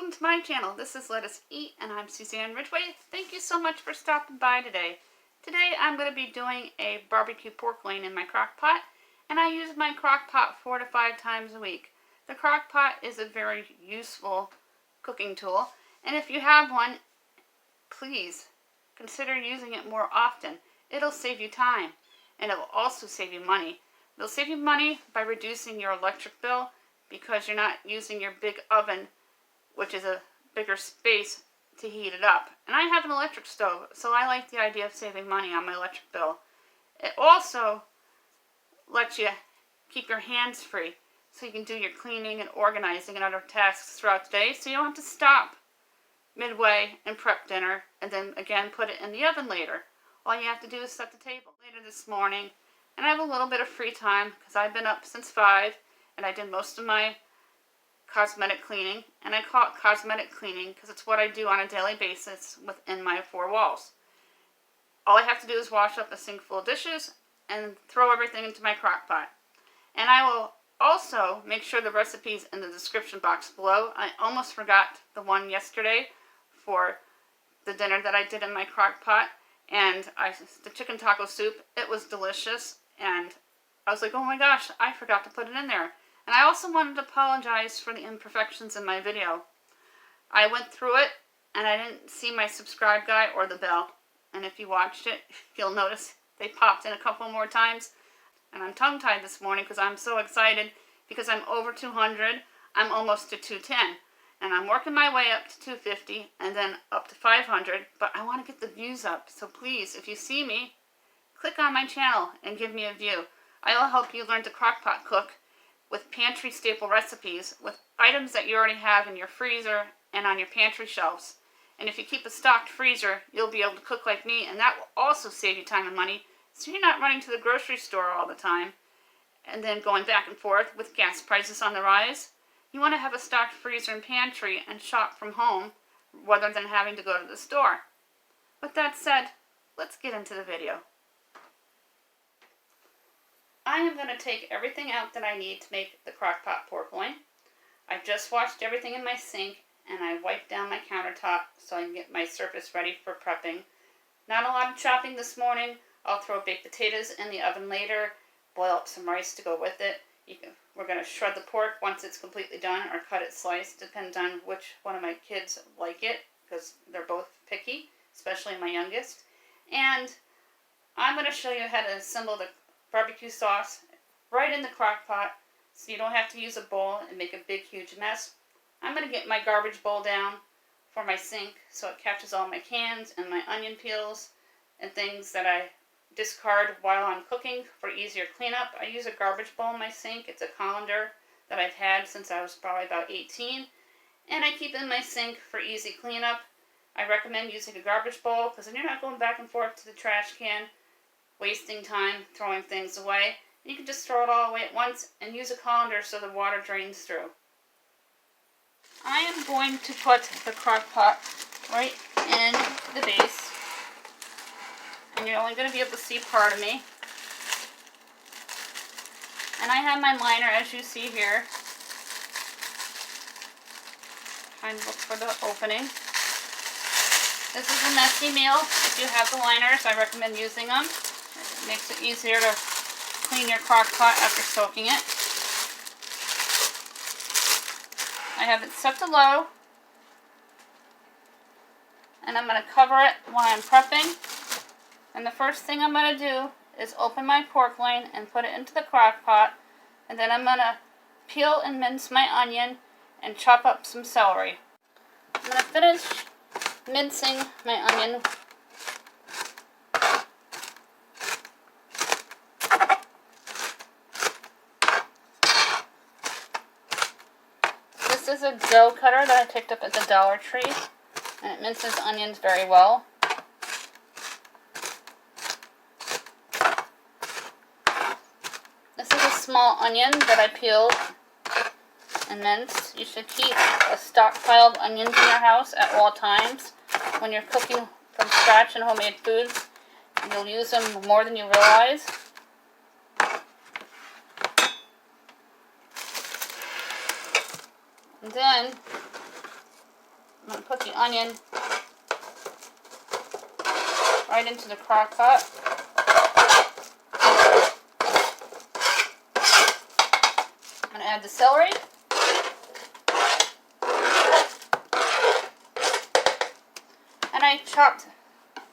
welcome to my channel. This is Let Us Eat, and I'm Suzanne Ridgway. Thank you so much for stopping by today. Today I'm going to be doing a barbecue pork loin in my crock pot, and I use my crock pot 4 to 5 times a week. The crock pot is a very useful cooking tool, and if you have one, please consider using it more often. It'll save you time, and it will also save you money. It'll save you money by reducing your electric bill because you're not using your big oven, which is a bigger space, to heat it up. And I have an electric stove, so I like the idea of saving money on my electric bill. It also lets you keep your hands free, so you can do your cleaning and organizing and other tasks throughout the day, so you don't have to stop midway and prep dinner and then again put it in the oven later. All you have to do is set the table. Later this morning, and I have a little bit of free time because I've been up since 5 and I did most of my cosmetic cleaning, and I call it cosmetic cleaning because it's what I do on a daily basis within my 4 walls. All I have to do is wash up a sink full of dishes and throw everything into my crock pot. And I will also make sure the recipe's in the description box below. I almost forgot the one yesterday for the dinner that I did in my crock pot, and the chicken taco soup. It was delicious, and I was like, oh my gosh, I forgot to put it in there. And I also wanted to apologize for the imperfections in my video. I went through it, and I didn't see my subscribe guy or the bell. And if you watched it, you'll notice they popped in a couple more times. And I'm tongue-tied this morning because I'm so excited because I'm over 200. I'm almost to 210. And I'm working my way up to 250 and then up to 500. But I want to get the views up. So please, if you see me, click on my channel and give me a view. I'll help you learn to crock-pot cook with pantry staple recipes with items that you already have in your freezer and on your pantry shelves. And if you keep a stocked freezer, you'll be able to cook like me, and that will also save you time and money, so you're not running to the grocery store all the time and then going back and forth with gas prices on the rise. You want to have a stocked freezer and pantry and shop from home rather than having to go to the store. With that said, let's get into the video. I am going to take everything out that I need to make the crockpot pork loin. I just washed everything in my sink, and I wiped down my countertop so I can get my surface ready for prepping. Not a lot of chopping this morning. I'll throw baked potatoes in the oven later, boil up some rice to go with it. We're going to shred the pork once it's completely done, or cut it sliced, depends on which one of my kids like it, because they're both picky, especially my youngest. And I'm going to show you how to assemble the barbecue sauce right in the crock pot, so you don't have to use a bowl and make a big huge mess. I'm going to get my garbage bowl down for my sink so it catches all my cans and my onion peels and things that I discard while I'm cooking for easier cleanup. I use a garbage bowl in my sink. It's a colander that I've had since I was probably about 18, and I keep it in my sink for easy cleanup. I recommend using a garbage bowl because then you're not going back and forth to the trash can, wasting time throwing things away. You can just throw it all away at once and use a colander so the water drains through. I am going to put the crock pot right in the base, and you're only going to be able to see part of me. And I have my liner, as you see here. Trying to look for the opening. This is a messy meal. If you have the liners, I recommend using them. It makes it easier to clean your crock pot after soaking it. I have it set to low, and I'm going to cover it while I'm prepping. And the first thing I'm going to do is open my pork loin and put it into the crock pot, and then I'm going to peel and mince my onion and chop up some celery. I'm going to finish mincing my onion. This is a dough cutter that I picked up at the Dollar Tree, and it minces onions very well. This is a small onion that I peeled and minced. You should keep a stockpile of onions in your house at all times. When you're cooking from scratch in homemade foods, you'll use them more than you realize. And then I'm going to put the onion right into the crock pot. I'm going to add the celery. And I chopped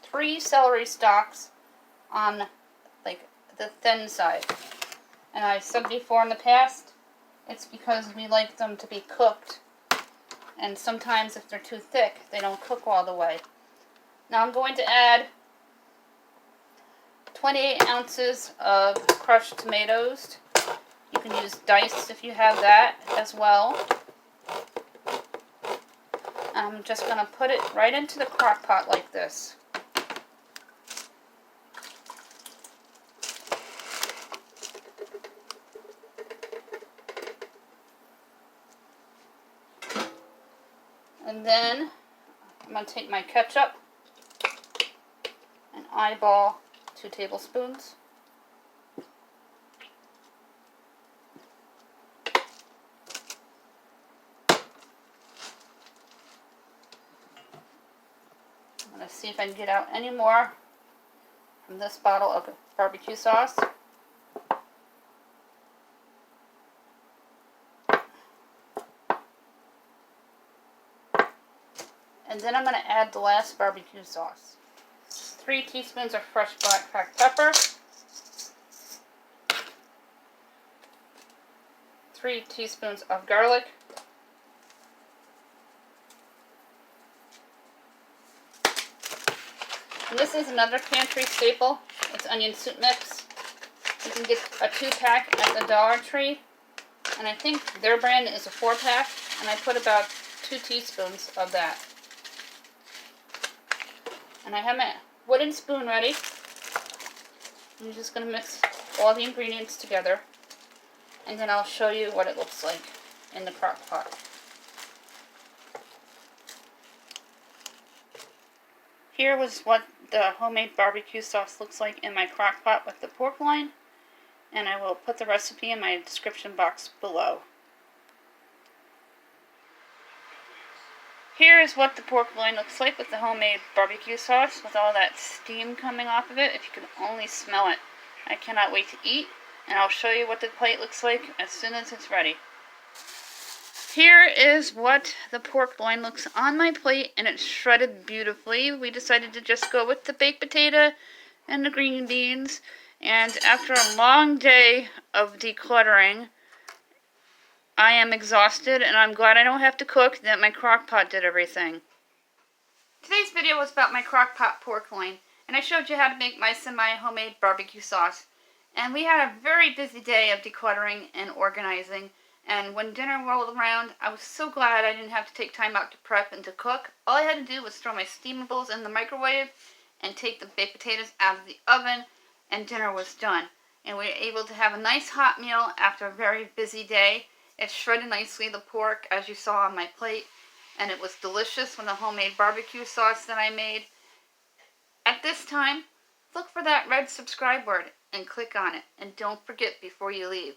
3 celery stalks on like the thin side. And I said before in the past, it's because we like them to be cooked. And sometimes if they're too thick, they don't cook all the way. Now I'm going to add 28 ounces of crushed tomatoes. You can use diced if you have that as well. I'm just going to put it right into the crock pot like this. And then I'm going to take my ketchup and eyeball 2 tablespoons. I'm going to see if I can get out any more from this bottle of barbecue sauce. And then I'm going to add the last barbecue sauce. 3 teaspoons of fresh black cracked pepper. 3 teaspoons of garlic. And this is another pantry staple. It's onion soup mix. You can get a 2-pack at the Dollar Tree. And I think their brand is a 4-pack. And I put about 2 teaspoons of that. And I have my wooden spoon ready. I'm just going to mix all the ingredients together. And then I'll show you what it looks like in the crock pot. Here was what the homemade barbecue sauce looks like in my crock pot with the pork loin. And I will put the recipe in my description box below. Here is what the pork loin looks like with the homemade barbecue sauce, with all that steam coming off of it. If you can only smell it. I cannot wait to eat, and I'll show you what the plate looks like as soon as it's ready. Here is what the pork loin looks on my plate, and it's shredded beautifully. We decided to just go with the baked potato and the green beans, and after a long day of decluttering, I am exhausted, and I'm glad I don't have to cook, that my crock pot did everything. Today's video was about my crock pot pork loin, and I showed you how to make my semi-homemade barbecue sauce. And we had a very busy day of decluttering and organizing, and when dinner rolled around, I was so glad I didn't have to take time out to prep and to cook. All I had to do was throw my steamables in the microwave and take the baked potatoes out of the oven, and dinner was done. And we were able to have a nice hot meal after a very busy day. It shredded nicely, the pork, as you saw on my plate, and it was delicious with the homemade barbecue sauce that I made. At this time, look for that red subscribe word and click on it. And don't forget before you leave,